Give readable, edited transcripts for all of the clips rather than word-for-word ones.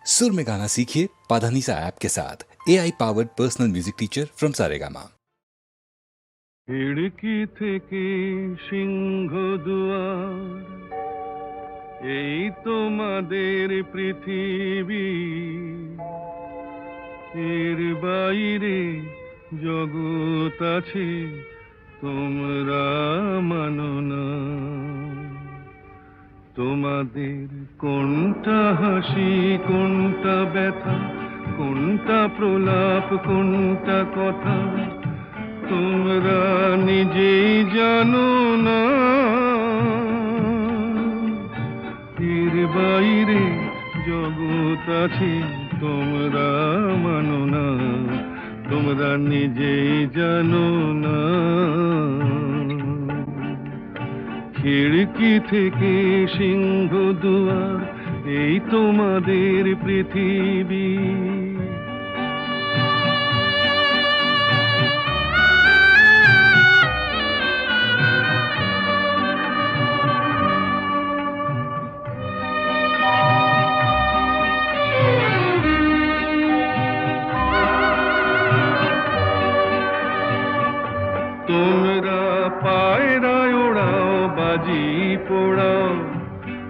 सुर में गाना सीखिए पाधानीसा ऐप के साथ AI powered personal music teacher from Saregama. খিড়কি থেকে সিংহ দুয়ার, এই তোমাদের পৃথিবী, এর বাইরে জগৎ আছে তোমরা মানো না। তোমাদের কোনটা হাসি, কোনটা ব্যথা, কোনটা প্রলাপ, কোনটা কথা তোমরা নিজেই জানো না। এর বাইরে জগৎ আছে তোমরা মানো না, তোমরা নিজেই জানো না। খিড়কি থেকে সিংহ দুয়ার, এই তোমাদের পৃথিবী। তোমরা পায়রায় ওড়াও, বাজি পোড়াও,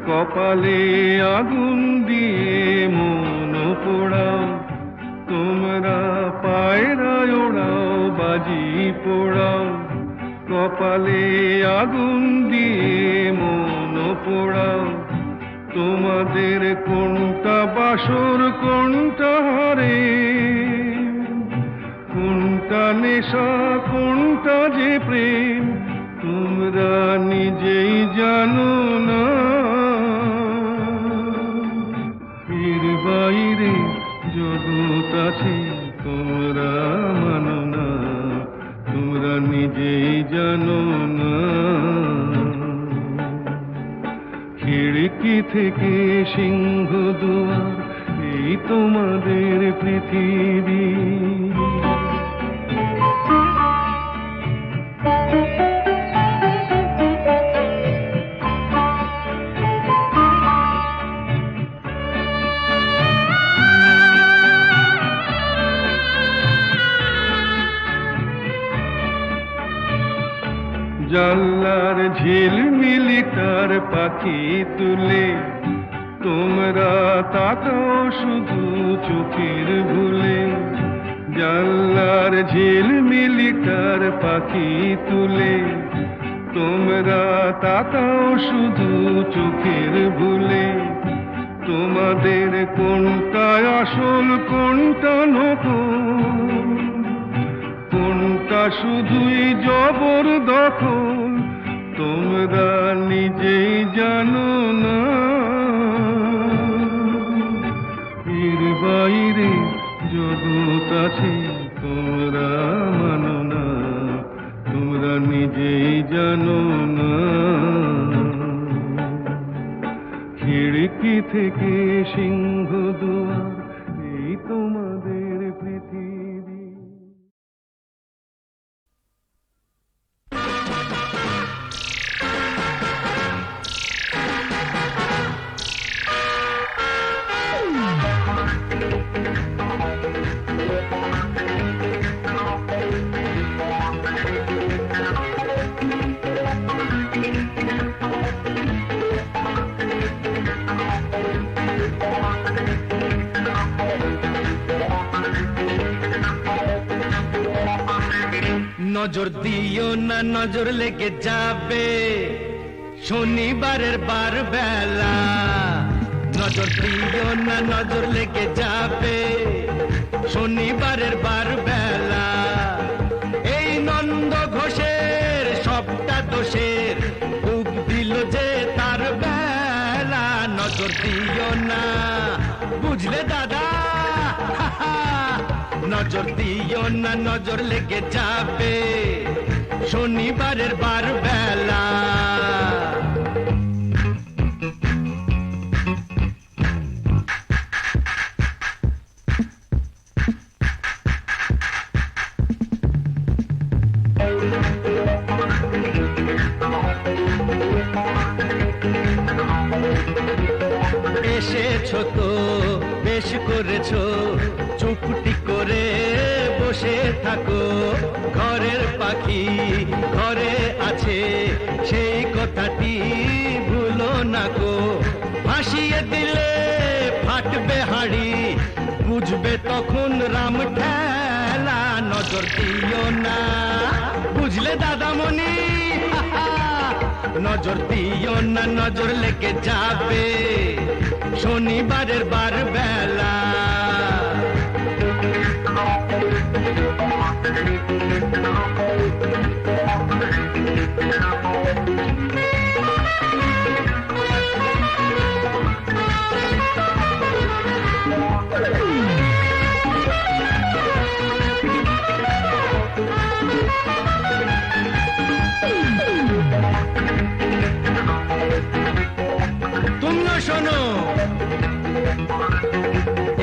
কপালে আগুন দিয়ে মন পোড়াও। তোমরা পায়রায় ওড়াও, বাজি পোড়াও, কপালে আগুন দিয়ে মন পোড়াও। তোমাদের কোনটা বাসর, কোনটা হারে, কোনটা নেশা, কোনটা যে প্রেম তোমরা নিজেই জানো না। এর বাইরে জগৎ আছে তোমরা মানো না, তোমরা নিজেই জানো না। খিড়কি থেকে সিংহ দুয়ার, এই তোমাদের পৃথিবী। জানলার ঝিলমিলিটার পাখি তুলে তোমরা তাকাও শুধু চোখের ভুলে। জানলার ঝিলমিলিটার পাখি তুলে তোমরা তাকাও শুধু চোখের ভুলে। তোমাদের কোনটা আসল, কোনটা নকল, কোনটা শুধুই জবরদখল তোমরা নিজেই জানো না। এর বাইরে জগৎ আছে তোমরা মানো না, তোমরা নিজেই জানো না। খিড়কি থেকে সিংহ দুয়ার, এই তোমাদের পৃথিবী। নজর দিও না, নজর লেগে যাবে শনিবারের বার বেলা। নজর দিও না, নজর লেগে যাবে শনিবারের বার বেলা। এই নন্দ ঘোষের সবটা দোষের বুক দিল যে তার বেলা। নজর দিও না, বুঝলে দাদা, নজর দিও না, নজর লেগে যাবে শনিবারের বার বেলা। এসেছো তো বেশ করেছো চুপটি করে বসে থাকো ঘরের পাখি ঘরে আছে সেই কথাটি ভুলো না গো ভাসিয়ে দিলে ফাটবে হাড়ি বুঝবে তখন রাম ঠেলা নজর দিও না বুঝলে দাদামণি নজর দিও না নজর লেগে যাবে শনিবারের বার বেলা তুমিও শোনো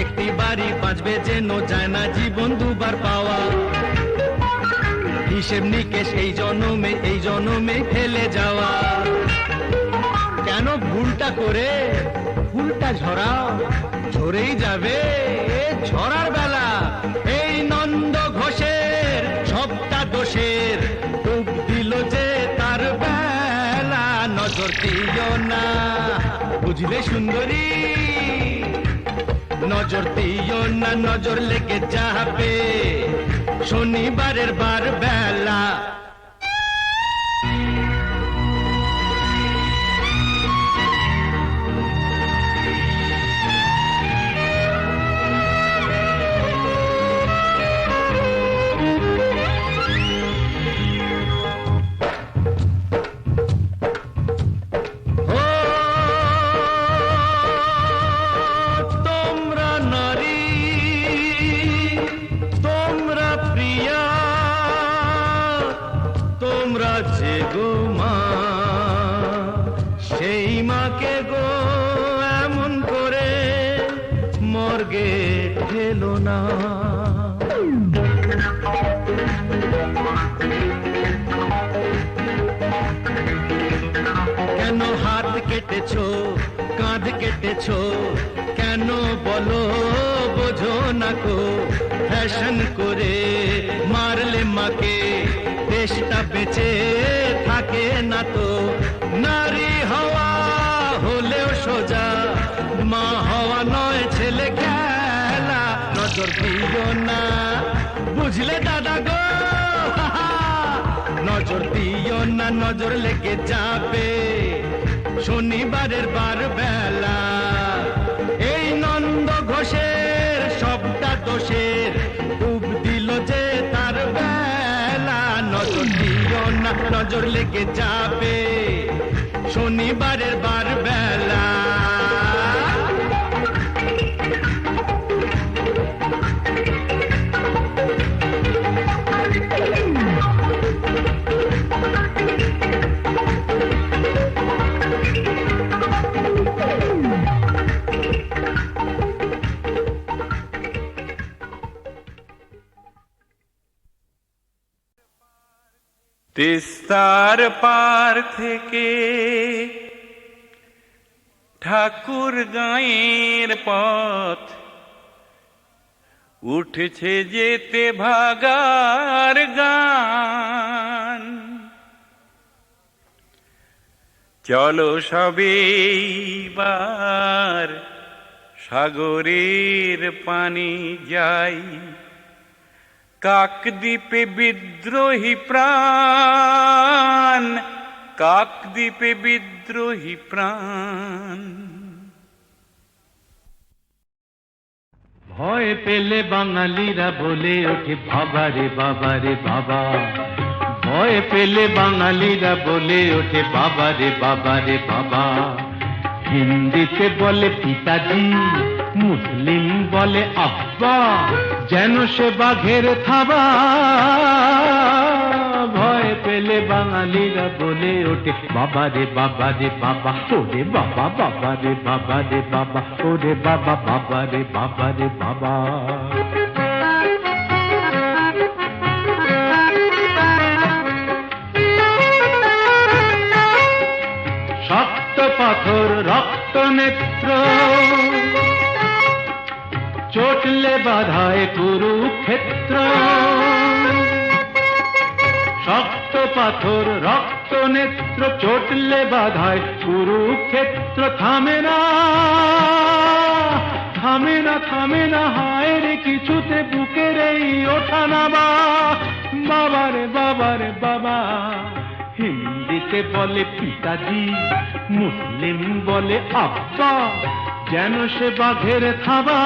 একটি বাড়ি বাঁচবে যেন যায় না জীবন দুবার পাওয়া হিসেব নিকেশ এই জনমে ফেলে যাওয়া কেন ভুলটা করে ফুলটা ঝরাও ঝরেই যাবে ঝরার বেলা এই নন্দ ঘোষের সবটা দোষের ডুব দিল যে তার বেলা নজর দিও না বুঝলে সুন্দরী নজর দিও না নজর লেগে যাবে শনিবারের বার বেলা যে গো মা সেই মাকে গো এমন করে মর্গে ঠেলো না কেন হাত কেটেছো কাঁধ কেটেছো কেন বলো বোঝো না গো ফ্যাশন করে মারলে মাকে দেশটা বেঁচে থাকে না তো নারী হওয়া হলেও সোজা মা হওয়া নয় ছেলে খেলা নজর দিও না বুঝলে দাদা গো নজর দিও না নজর লেগে যাবে শনিবারের বার বেলা এই নন্দ ঘোষের সবটা দোষের ডুব দিল যে তার বেলা নজর দিও না নজর লেগে যাবে শনিবারের বার বেলা তিস্তার পার থেকে ঠাকুর গাঁয়ের পথ উঠছে যেতে ভাগার গান চলো সবেবার সাগরের পানি যাই কাকদ্বীপে বিদ্রোহী প্রাণ কাকদ্বীপে বিদ্রোহী প্রাণ ভয় পেলে বাঙালিরা বলে ওঠে বাবা রে বাবা রে বাবা ভয় পেলে বাঙালিরা বলে ওঠে বাবা রে বাবা রে বাবা হিন্দিতে বলে পিতাজি মুসলিম বলে আব্বা যেন সে বাঘের থাবা ভয় পেলে বাঙালিরা বলে ওঠে বাবা রে বাবা রে বাবা ওরে বাবা বাবা রে বাবা রে বাবা ওরে বাবা বাবা রে বাবা রে বাবা শক্ত পাথর রক্ত নেত্র চটলে বাধায় কুরুক্ষেত্র, শক্ত পাথর রক্ত নেত্র, চটলে বাধায় কুরুক্ষেত্র। থামে না থামে না থামে না, হায় রে কিছুতে বুকের এই ওঠা নামা। বাবা রে বাবা রে বাবা, হিন্দিতে বলে পিতাজি, মুসলিম বলে আব্বা, যেন সে বাঘের থাবা।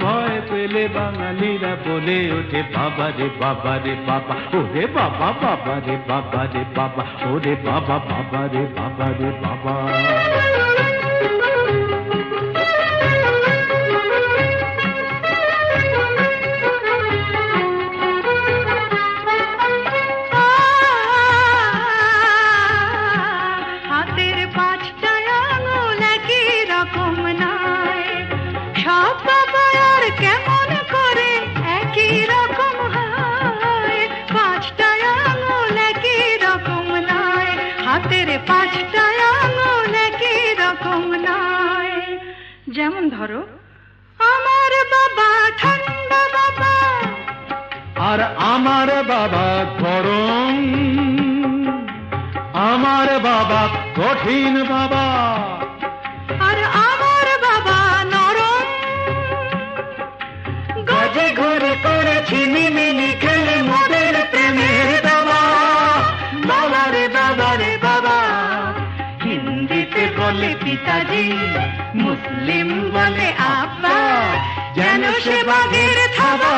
ভয় পেলে বাঙালিরা বলে ওঠে বাবা রে বাবা রে বাবা, ওরে বাবা বাবা রে বাবা রে বাবা, ওরে বাবা বাবা রে বাবা রে বাবা। হাতের পাঁচটা আঙুল একই রকম নয়, সব বাবার কেমন করে একই রকম হয়। পাঁচটা আঙুল একই রকম নয়, হাতের পাঁচটা আঙুল একই রকম নয়। যেমন ধরো, আমার বাবা ঠান্ডা বাবা, আর আমার বাবা গরম, আমার বাবা কঠিন বাবা, আর আমার বাবা নরম। গজে ঘরে করেছি মিমিনি খেলে মোদের প্রেমের দাবা। বাবা রে বাবা রে বাবা, হিন্দিতে বলে পিতাজি, মুসলিম বলে আব্বা, যেন সে বাঘের থাবা।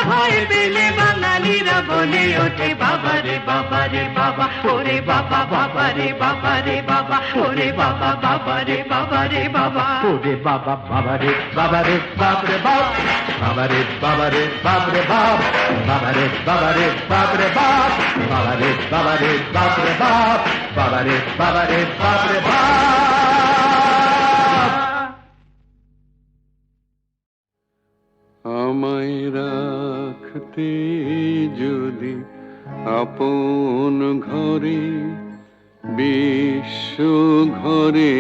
ভয় পেলে বাঙালিরা বলে ওঠে বাবা রে বাবা রে বাবা, ওরে বাবা বাবা রে বাবা রে বাবা, ওরে বাবা বাবা রে বাবা রে বাবা, ওরে বাবা বাবা রে বাবা রে বাপ রে বাপ, বাবা রে বাবা রে বাপ রে বাপ, বাবা রে বাবা রে বাপ রে বাপ, বাবা রে বাবা রে বাপ রে বাপ, বাবা রে বাবা রে বাপ রে বাপ। আমায় রাখতে যদি আপন ঘরে, বিশ্ব ঘরে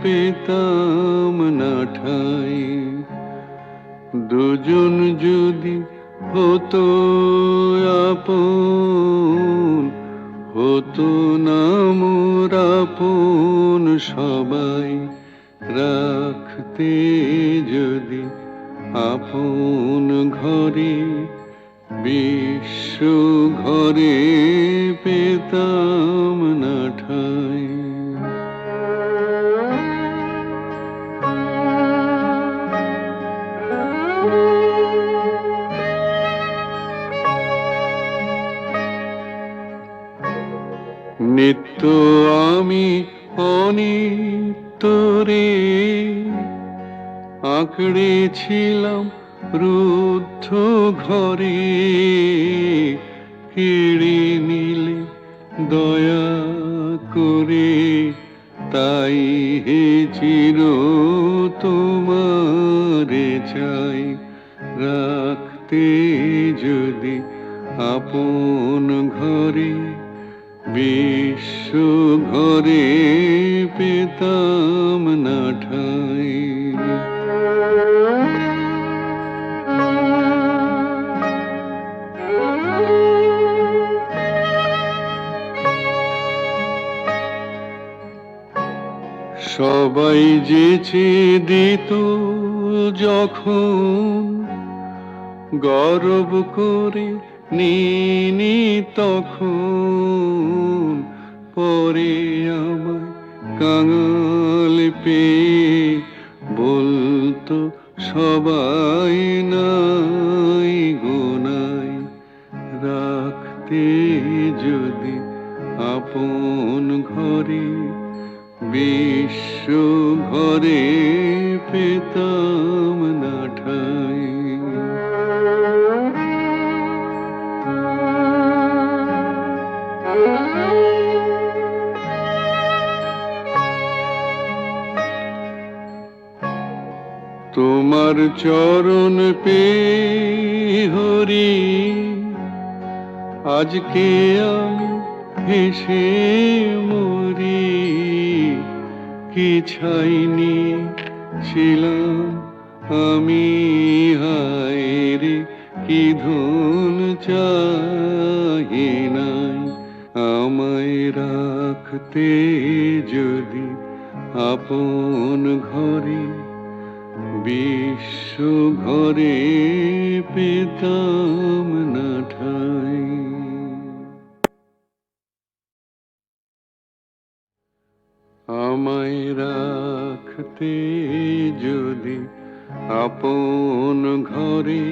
পেতাম না ঠাই। দুজন যদি হতো আপন, হতো না মোর আপন সবাই। রাখতে যদি আপন ঘরে, বিশ্ব ঘরে পেতাম না ঠাই। নিত্য আমি অনিত্যরে আঁকড়েছিলাম রুদ্ধ ঘরে। কেড়ে নিলে দয়া করে, তাই হে চির তোমারে চাই। রাখতে যদি আপন ঘরে, বিশ্ব ঘরে পেতাম না ঠাই। সবাই যেচে দিত যখন, গর্ব করে নিনি তখন। পরে আমায় কাঙাল পেয়ে বলতো সবাই নাই গোনাই। রাখতে যদি আপন ঘরে, বিশ্ব ঘরে পেতাম না ঠাই। তোমার চরণ পেয়ে হরি, আজকে আমি হেসে মরি। কি ছাইনি ছিলাম আমি, হায় রে কি ধন চাহি নাই। আমায় রাখতে যদি আপন ঘরে, বিশ্ব ঘরে পেতাম না ঠাই। আমায় রাখতে যদি আপন ঘরে,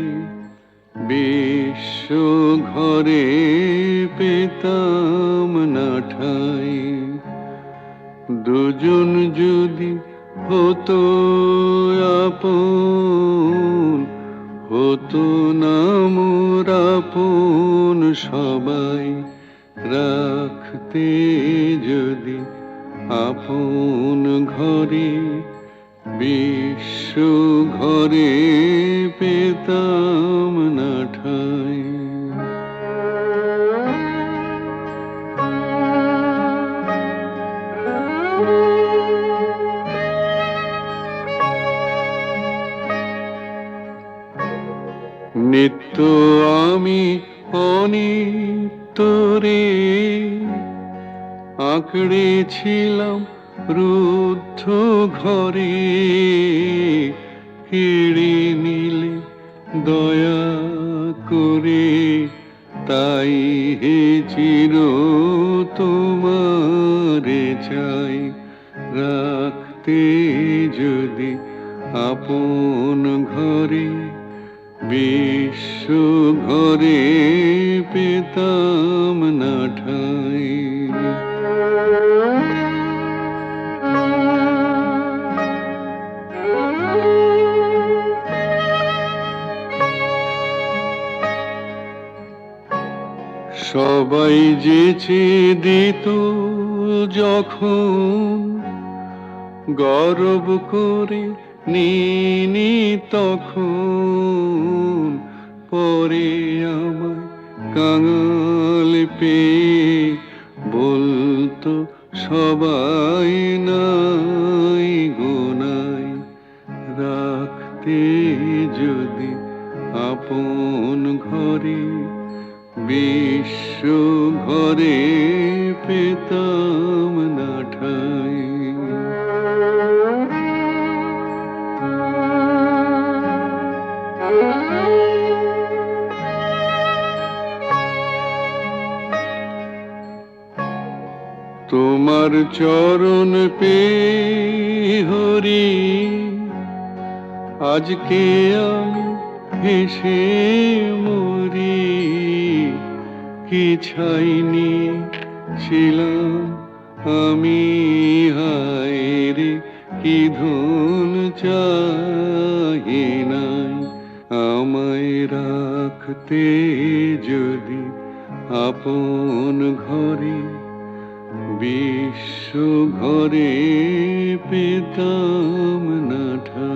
বিশ্ব ঘরে পেতাম না ঠাই। দুজন যদি হতো আপন, হতো না মোর আপন সবাই। রাখতে যদি আপন ঘরে, বিশ্ব ঘরে পেতাম না ঠাই। নিত্য আমি অনিত্যরে আঁকড়েছিলাম রুদ্ধ ঘরে। কেড়ে নিলে দয়া করে, তাই হে চির তোমারে চাই। রাখতে যদি আপন ঘরে, বিশ্ব ঘরে পেতাম না ঠাই। সবাই যেচে দিত যখন, গর্ব করে নিনি তখন। পরে আমায় কাঙাল পেয়ে বলতো সবাই নাই গোনাই। রাখতে যদি আপন ঘরে, বিশ্ব ঘরে পেতাম না ঠাই। তোমার চরণ পেয়ে হরি, আজকে আমি হেসে মরি। কি ছাইনি ছিলাম আমি, হায় রে কি ধন চাহি নাই। আমায় রাখতে যদি আপন ঘরে, বিশ্ব ঘরে পেতাম না ঠাই।